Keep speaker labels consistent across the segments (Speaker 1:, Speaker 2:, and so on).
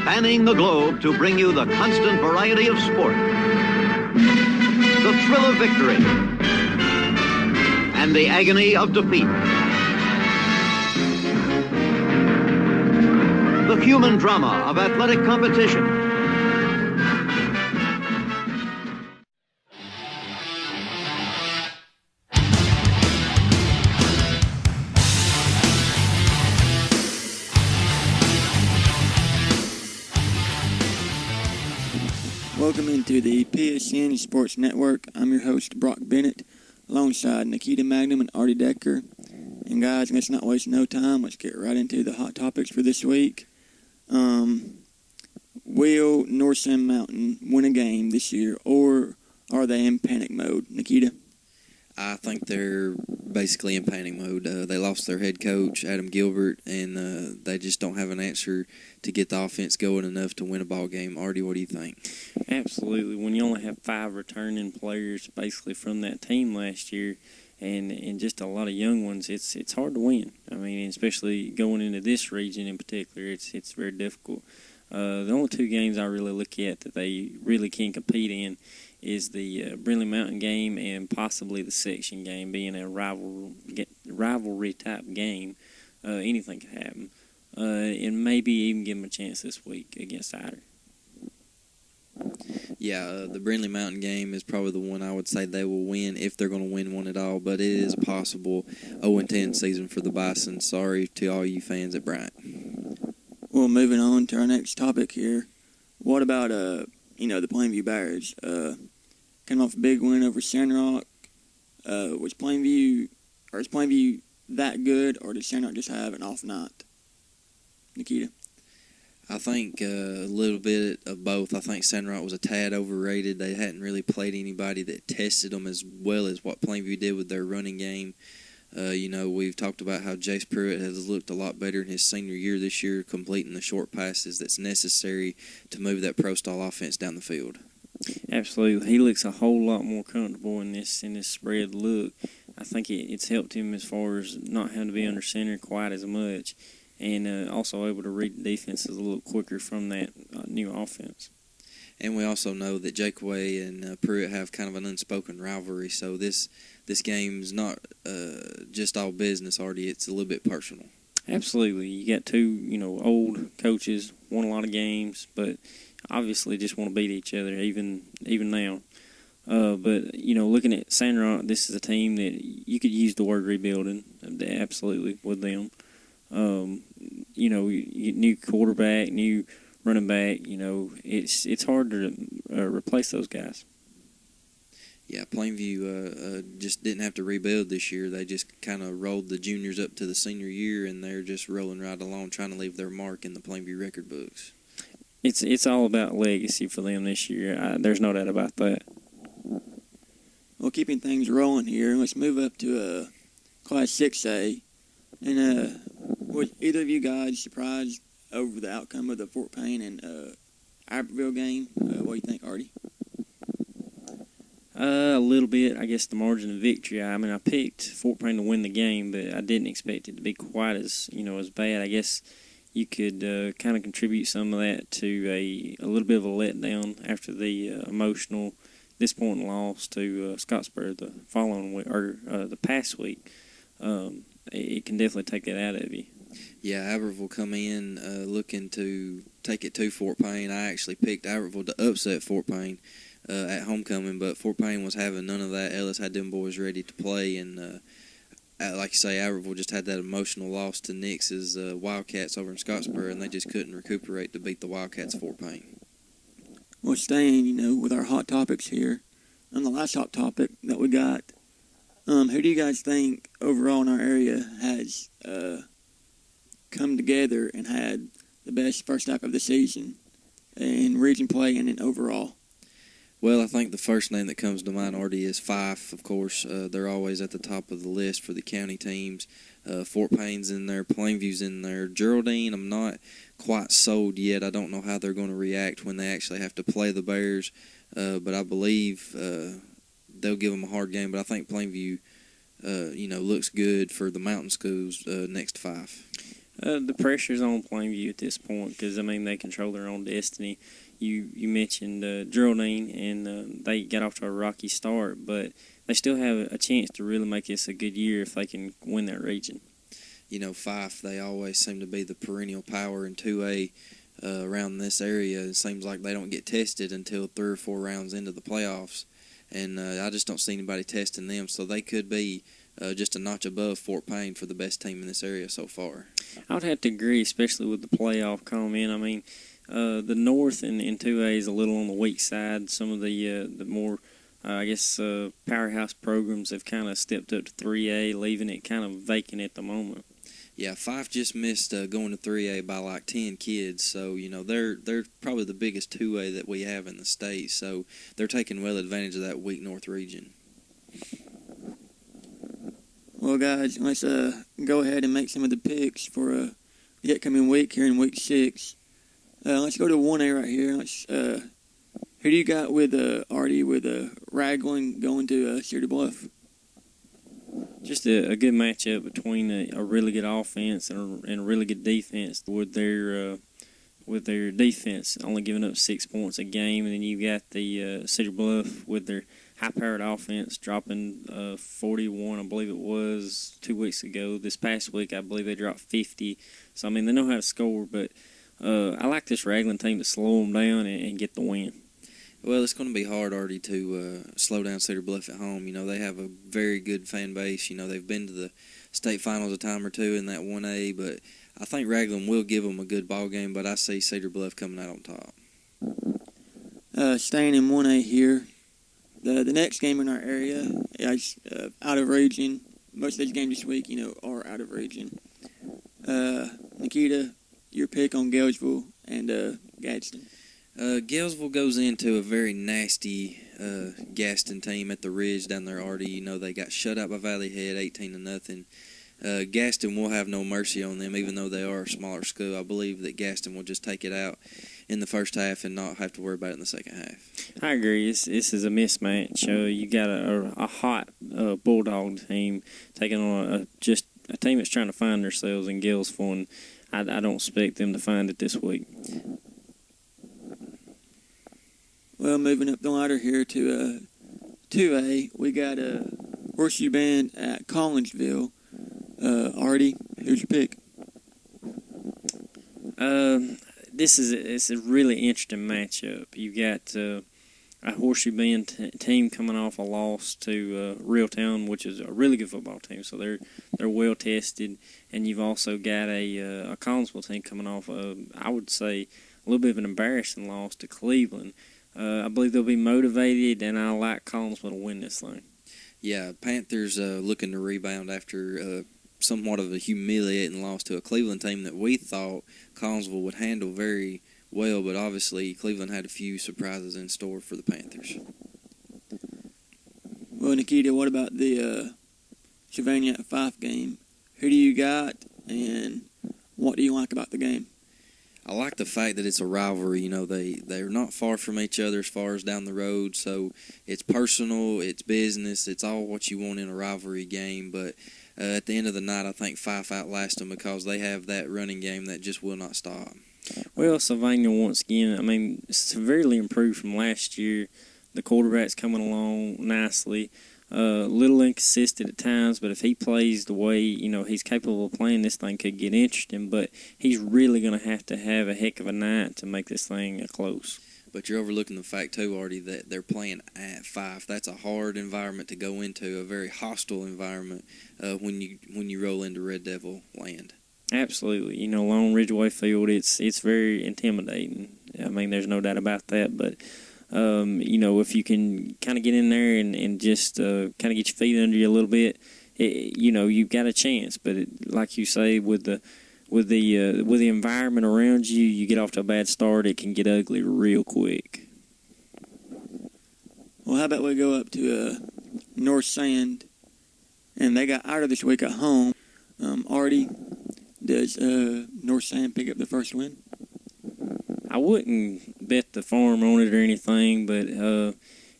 Speaker 1: spanning the globe to bring you the constant variety of sport, the thrill of victory, and the agony of defeat. The human drama of athletic competition.
Speaker 2: Welcome into the PSN Sports Network. I'm your host, Brock Bennett, alongside Nikita Magnum and Artie Decker. And guys, let's not waste no time. Let's get right into the hot topics for this week. Will North Sand Mountain win a game this year, or are they in panic mode? Nikita?
Speaker 3: I think they're basically in panic mode. They lost their head coach, Adam Gilbert, and they just don't have an answer to get the offense going enough to win a ball game. Artie, what do you think?
Speaker 4: Absolutely. When you only have 5 returning players basically from that team last year and just a lot of young ones, it's hard to win. I mean, especially going into this region in particular, it's very difficult. The only 2 games I really look at that they really can compete in is the Brindley Mountain game and possibly the section game, being a rivalry type game. Anything could happen. And maybe even give them a chance this week against Ider.
Speaker 3: Yeah, the Brindley Mountain game is probably the one I would say they will win if they're going to win one at all, but it is a possible 0-10 season for the Bison. Sorry to all you fans at Bryant.
Speaker 2: Well, moving on to our next topic here. What about, the Plainview Bears? Came off a big win over Sandrock. Is Plainview that good, or does Sandrock just have an off night? Nikita?
Speaker 3: I think a little bit of both. I think Sandrock was a tad overrated. They hadn't really played anybody that tested them as well as what Plainview did with their running game. We've talked about how Jace Pruitt has looked a lot better in his senior year this year, completing the short passes that's necessary to move that pro-style offense down the field.
Speaker 4: Absolutely. He looks a whole lot more comfortable in this spread look. I think it's helped him as far as not having to be under center quite as much, and also able to read the defenses a little quicker from that new offense.
Speaker 3: And we also know that Jakeway and Pruitt have kind of an unspoken rivalry, so this game's not just all business, Artie. It's a little bit personal.
Speaker 4: Absolutely. You got 2, old coaches, won a lot of games, but obviously just want to beat each other even now. But looking at Sandrock, this is a team that you could use the word rebuilding, absolutely, with them. New quarterback, new running back, it's hard to replace those guys.
Speaker 3: Yeah, Plainview just didn't have to rebuild this year. They just kind of rolled the juniors up to the senior year, and they're just rolling right along, trying to leave their mark in the Plainview record books.
Speaker 4: It's all about legacy for them this year. There's no doubt about that.
Speaker 2: Well, keeping things rolling here, let's move up to Class 6A. And was either of you guys surprised over the outcome of the Fort Payne and Iberville game? What do you think, Artie?
Speaker 4: A little bit, I guess, the margin of victory. I mean, I picked Fort Payne to win the game, but I didn't expect it to be quite as bad. I guess you could kind of contribute some of that to a little bit of a letdown after the emotional, disappointing loss to Scottsboro the following week, or the past week. It can definitely take that out of you.
Speaker 3: Yeah, Iberville come in looking to take it to Fort Payne. I actually picked Iberville to upset Fort Payne at homecoming, but Fort Payne was having none of that. Ellis had them boys ready to play, and like you say, Iberville just had that emotional loss to Nix's Wildcats over in Scottsboro, and they just couldn't recuperate to beat the Wildcats of Fort Payne.
Speaker 2: Well, staying, with our hot topics here, and the last hot topic that we got, who do you guys think overall in our area has come together and had the best first half of the season in region play and in overall?
Speaker 3: Well, I think the first name that comes to mind, Artie, is Fife, of course. They're always at the top of the list for the county teams. Fort Payne's in there, Plainview's in there. Geraldine, I'm not quite sold yet. I don't know how they're going to react when they actually have to play the Bears, but I believe they'll give them a hard game. But I think Plainview, looks good for the mountain schools next to Fife.
Speaker 4: The pressure's on Plainview at this point because, I mean, they control their own destiny. You mentioned Geraldine, and they got off to a rocky start, but they still have a chance to really make this a good year if they can win that region.
Speaker 3: You know, Fife, they always seem to be the perennial power in 2A around this area. It seems like they don't get tested until 3 or 4 rounds into the playoffs, and I just don't see anybody testing them, so they could be just a notch above Fort Payne for the best team in this area so far.
Speaker 4: I would have to agree, especially with the playoff comment. I mean, the North in 2A is a little on the weak side. Some of the more, powerhouse programs have kind of stepped up to 3A, leaving it kind of vacant at the moment.
Speaker 3: Yeah, Fife just missed going to 3A by like 10 kids, so you know they're probably the biggest 2A that we have in the state. So they're taking well advantage of that weak North region.
Speaker 2: Well, guys, let's go ahead and make some of the picks for the upcoming week here in Week 6. Let's go to 1A right here. Who do you got with Artie with Raglan going to Cedar Bluff?
Speaker 4: Just a good matchup between a really good offense and a really good defense. With their defense only giving up 6 points a game, and then you got the Cedar Bluff with their high-powered offense dropping 41, I believe it was 2 weeks ago. This past week, I believe they dropped 50. So I mean, they know how to score, but I like this Raglan team to slow them down and get the win.
Speaker 3: Well, it's going to be hard, Artie, to slow down Cedar Bluff at home. You know, they have a very good fan base. You know, they've been to the state finals a time or two in that 1A, but I think Raglan will give them a good ball game, but I see Cedar Bluff coming out on top.
Speaker 2: Staying in 1A here, the next game in our area is out of region. Most of these games this week, are out of region. Nikita, your pick on Galesville and Gadsden.
Speaker 3: Galesville goes into a very nasty Gaston team at the Ridge down there, Artie. You know, they got shut out by Valley Head 18-0. Gaston will have no mercy on them, even though they are a smaller school. I believe that Gaston will just take it out in the first half and not have to worry about it in the second half.
Speaker 4: I agree. This is a mismatch. You got a hot Bulldog team taking on a team that's trying to find themselves in Galesville, and I don't expect them to find it this week.
Speaker 2: Well, moving up the ladder here to 2A, we got a Horseshoe Bend at Collinsville. Artie, who's your pick?
Speaker 4: It's a really interesting matchup. You got a Horseshoe Bend team coming off a loss to Reeltown, which is a really good football team, so they're well tested, and you've also got a Collinsville team coming off I would say a little bit of an embarrassing loss to Cleveland. I believe they'll be motivated, and I like Collinsville to win this thing.
Speaker 3: Yeah, Panthers looking to rebound after somewhat of a humiliating loss to a Cleveland team that we thought Collinsville would handle very well, but obviously Cleveland had a few surprises in store for the Panthers.
Speaker 2: Well, Nikita, what about the Sylvania at Fife game? Who do you got, and what do you like about the game?
Speaker 3: I like the fact that it's a rivalry. You know, they're not far from each other as far as down the road, so it's personal, it's business, it's all what you want in a rivalry game. But at the end of the night, I think Fife outlasts them because they have that running game that just will not stop.
Speaker 4: Well, Sylvania, once again, I mean, severely improved from last year. The quarterback's coming along nicely. Little inconsistent at times, but if he plays the way he's capable of playing, this thing could get interesting. But he's really going to have a heck of a night to make this thing close.
Speaker 3: But you're overlooking the fact too, Artie, that they're playing at Fife. That's a hard environment to go into, a very hostile environment when you roll into Red Devil land.
Speaker 4: Absolutely, Long Ridgeway Field, it's very intimidating. I mean, there's no doubt about that, but. If you can kind of get in there and just kind of get your feet under you a little bit, you've got a chance. But like you say, with the environment around you, you get off to a bad start, it can get ugly real quick.
Speaker 2: Well, how about we go up to North Sand, and they got out of this week at home. Artie, does North Sand pick up the first win?
Speaker 4: I wouldn't bet the farm on it or anything, but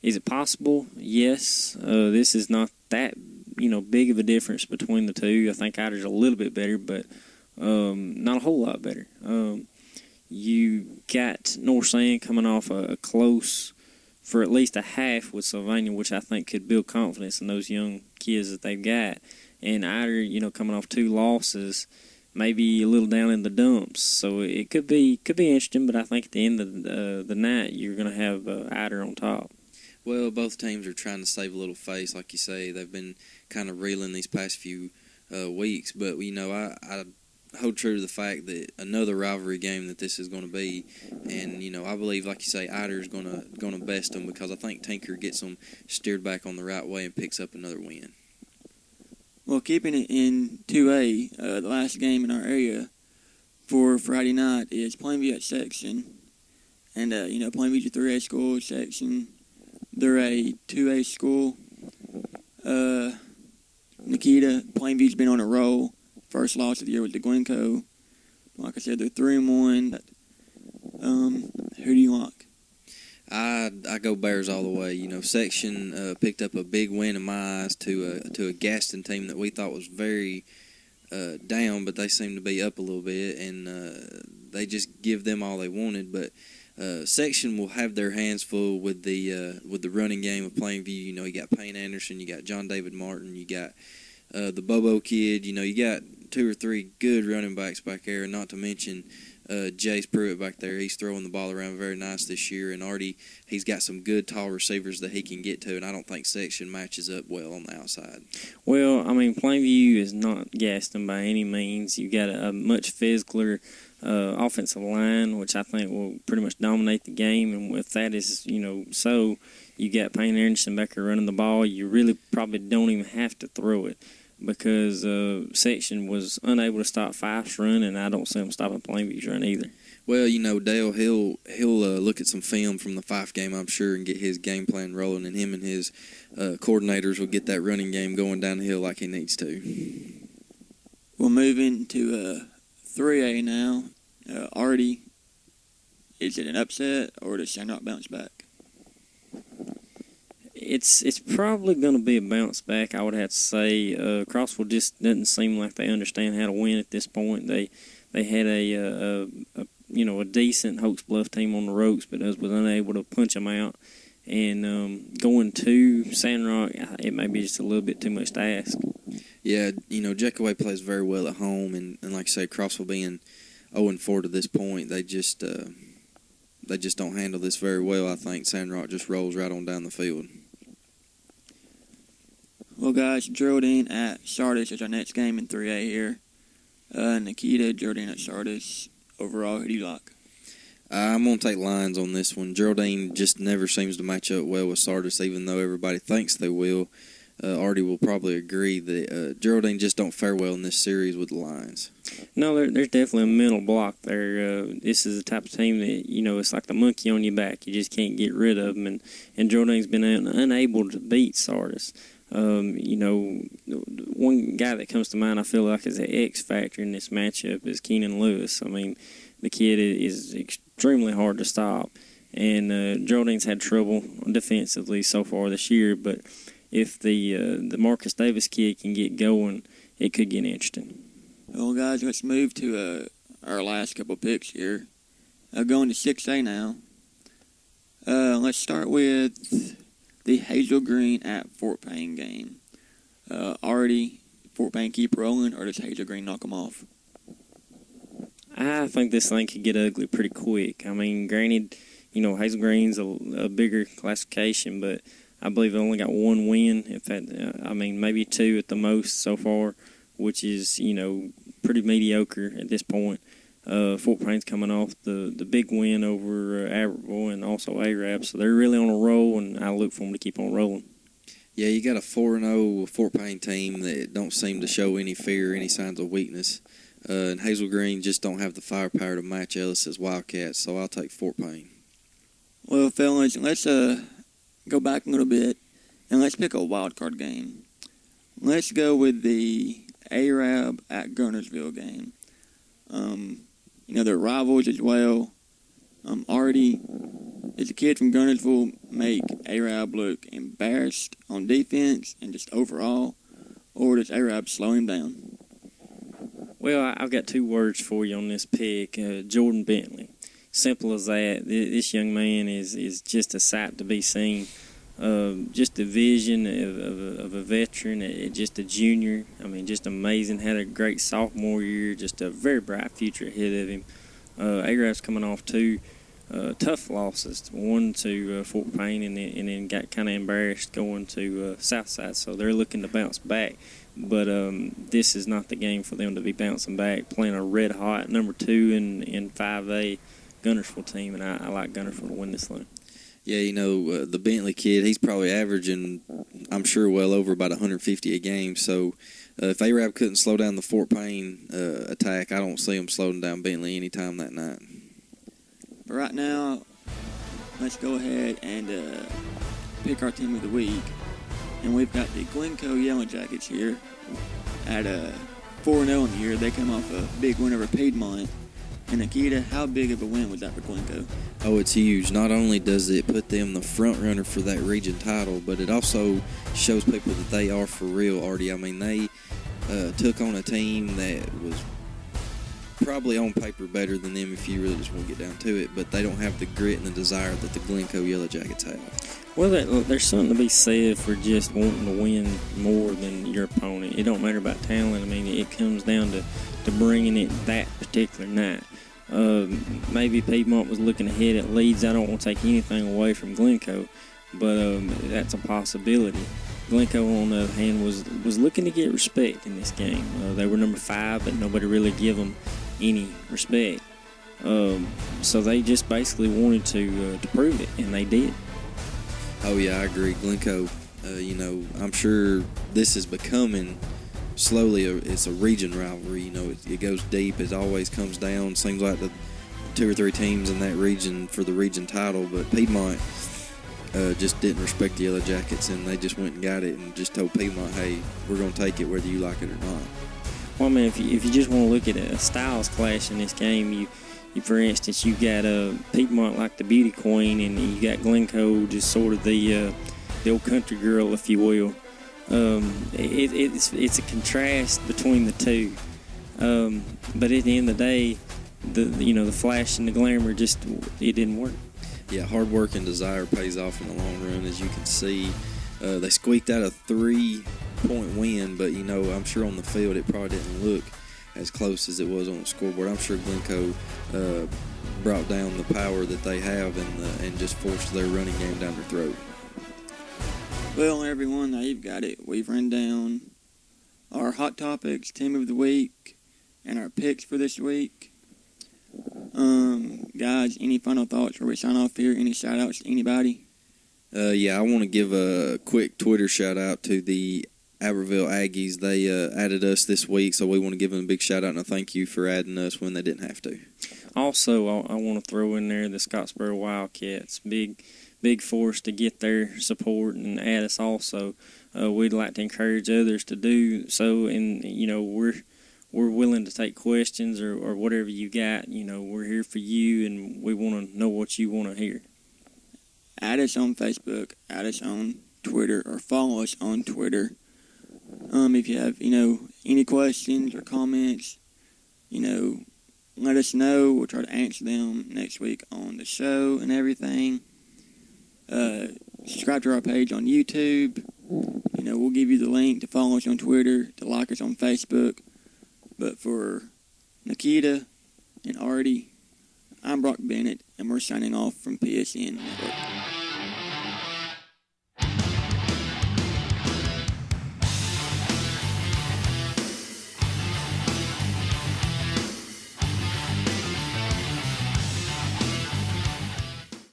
Speaker 4: is it possible? Yes. This is not that big of a difference between the two. I think Ider's a little bit better, but Not a whole lot better. You got North Sand coming off a close for at least a half with Sylvania, which I think could build confidence in those young kids that they've got. And Ider, coming off 2 losses, maybe a little down in the dumps. So it could be interesting, but I think at the end of the night, you're going to have Ider on top.
Speaker 3: Well, both teams are trying to save a little face, like you say. They've been kind of reeling these past few weeks, but I hold true to the fact that another rivalry game that this is going to be, and I believe, like you say, Ider is going to best them, because I think Tinker gets them steered back on the right way and picks up another win.
Speaker 2: Well, keeping it in 2A, the last game in our area for Friday night is Plainview at Section, and Plainview's a 3A school. Section, they're a 2A school. Nikita, Plainview's been on a roll. First loss of the year with the Glencoe. Like I said, they're 3-1. Who do you like?
Speaker 3: I go Bears all the way. Section picked up a big win in my eyes to a Gaston team that we thought was very down, but they seem to be up a little bit, and they just give them all they wanted. But Section will have their hands full with the running game of Plainview. You got Payne Anderson, you got John David Martin, you got the Bobo kid. You got 2 or 3 good running backs back there, not to mention Jace Pruitt back there. He's throwing the ball around very nice this year, and Artie, he's got some good tall receivers that he can get to, and I don't think Section matches up well on the outside.
Speaker 4: Well, Plainview is not Gaston by any means. You've got a much physicaler offensive line, which I think will pretty much dominate the game, and if that is, so you got Payne Anderson back there running the ball, you really probably don't even have to throw it, because Section was unable to stop Fife's run, and I don't see him stopping Plainview's run either.
Speaker 3: Well, Dale, he'll look at some film from the Fife game, I'm sure, and get his game plan rolling, and him and his coordinators will get that running game going down the hill like he needs to.
Speaker 2: We'll move into 3A now. Artie, is it an upset, or does Sandrock bounce back?
Speaker 4: It's probably going to be a bounce back, I would have to say. Crossville just doesn't seem like they understand how to win at this point. They had a decent Hoax Bluff team on the ropes, but was unable to punch them out. And going to Sandrock, it may be just a little bit too much to ask.
Speaker 3: Yeah, Jackaway plays very well at home, and like I say, Crossville being 0-4 to this point, they just don't handle this very well. I think Sandrock just rolls right on down the field.
Speaker 2: Well, guys, Geraldine at Sardis is our next game in 3A here. Nikita, Geraldine at Sardis. Overall, who do you like?
Speaker 3: I'm going to take Lions on this one. Geraldine just never seems to match up well with Sardis, even though everybody thinks they will. Artie will probably agree that Geraldine just don't fare well in this series with the Lions.
Speaker 4: No, there's definitely a mental block there. This is the type of team that, it's like the monkey on your back. You just can't get rid of them. And Geraldine's been unable to beat Sardis. One guy that comes to mind I feel like is an X factor in this matchup is Keenan Lewis. The kid is extremely hard to stop. And Geraldine's had trouble defensively so far this year, but if the Marcus Davis kid can get going, it could get interesting.
Speaker 2: Well, guys, let's move to our last couple picks here. Going to 6A now. Let's start with the Hazel Green at Fort Payne game. Already, Fort Payne keep rolling, or does Hazel Green knock them off?
Speaker 4: I think this thing could get ugly pretty quick. Granted, Hazel Green's a bigger classification, but I believe they only got one win. Maybe 2 at the most so far, which is, pretty mediocre at this point. Fort Payne's coming off the big win over Aberville and also Arab, so they're really on a roll, and I look for them to keep on rolling.
Speaker 3: Yeah, you got a 4-0 Fort Payne team that don't seem to show any fear, any signs of weakness. And Hazel Green just don't have the firepower to match Ellis's Wildcats, so I'll take Fort Payne.
Speaker 2: Well, fellas, let's go back a little bit, and let's pick a wild card game. Let's go with the Arab at Gunnersville game. They're rivals as well. Artie, does the kid from Gunnersville make Arab look embarrassed on defense and just overall, or does Arab slow him down?
Speaker 4: Well, I've got 2 words for you on this pick. Jordan Bentley. Simple as that. This young man is just a sight to be seen. Just a vision of a veteran, just a junior. I mean, just amazing. Had a great sophomore year. Just a very bright future ahead of him. Arab's coming off 2 tough losses. One to Fort Payne, and then got kind of embarrassed going to Southside. So they're looking to bounce back. But this is not the game for them to be bouncing back. Playing a red-hot number 2 in 5A Gunnersville team, and I like Gunnersville to win this one.
Speaker 3: Yeah, the Bentley kid, he's probably averaging, I'm sure, well over about 150 a game. So if Arab couldn't slow down the Fort Payne attack, I don't see him slowing down Bentley anytime that night.
Speaker 2: But right now, let's go ahead and pick our team of the week. And we've got the Glencoe Yellow Jackets here at 4-0 in the year. They come off a big win over Piedmont. And Nikita, how big of a win was that for Glencoe?
Speaker 3: Oh, it's huge. Not only does it put them the front runner for that region title, but it also shows people that they are for real, Artie. I mean, they took on a team that was probably on paper better than them if you really just want to get down to it, but they don't have the grit and the desire that the Glencoe Yellow Jackets have.
Speaker 4: Well, there's something to be said for just wanting to win more than your opponent. It don't matter about talent. I mean, it comes down to bringing it that particular night. Maybe Piedmont was looking ahead at Leeds. I don't want to take anything away from Glencoe, but that's a possibility. Glencoe, on the other hand, was looking to get respect in this game. They were number 5, but nobody really give them any respect. So they just basically wanted to prove it, and they did.
Speaker 3: Oh, yeah, I agree. Glencoe, I'm sure this is becoming slowly it's a region rivalry. It goes deep. It always comes down. Seems like the 2 or 3 teams in that region for the region title, but Piedmont just didn't respect the Yellow Jackets, and they just went and got it and just told Piedmont, hey, we're going to take it whether you like it or not.
Speaker 4: Well, I mean, if you just want to look at a styles clash in this game, you for instance, you got Piedmont like the beauty queen, and you got Glencoe just sort of the old country girl, if you will. It's a contrast between the two, but at the end of the day, the flash and the glamour it didn't work.
Speaker 3: Yeah, hard work and desire pays off in the long run, as you can see. They squeaked out a 3-point win, but I'm sure on the field it probably didn't look as close as it was on the scoreboard. I'm sure Glencoe brought down the power that they have and just forced their running game down their throat.
Speaker 2: Well, everyone, now you've got it. We've run down our hot topics, team of the week, and our picks for this week. Guys, any final thoughts before we sign off here? Any shout-outs to anybody?
Speaker 3: Yeah, I want to give a quick Twitter shout-out to the Albertville Aggies. They added us this week, so we want to give them a big shout-out and a thank you for adding us when they didn't have to.
Speaker 4: Also, I want to throw in there the Scottsboro Wildcats. Big force to get their support and add us also. We'd like to encourage others to do so, and we're willing to take questions or whatever you got. We're here for you, and we want to know what you want to hear.
Speaker 2: Add us on Facebook, add us on Twitter, or follow us on Twitter. If you have any questions or comments, let us know. We'll try to answer them next week on the show and everything. Subscribe to our page on YouTube. We'll give you the link to follow us on Twitter, to like us on Facebook. But for Nikita and Artie, I'm Brock Bennett, and we're signing off from PSN Network.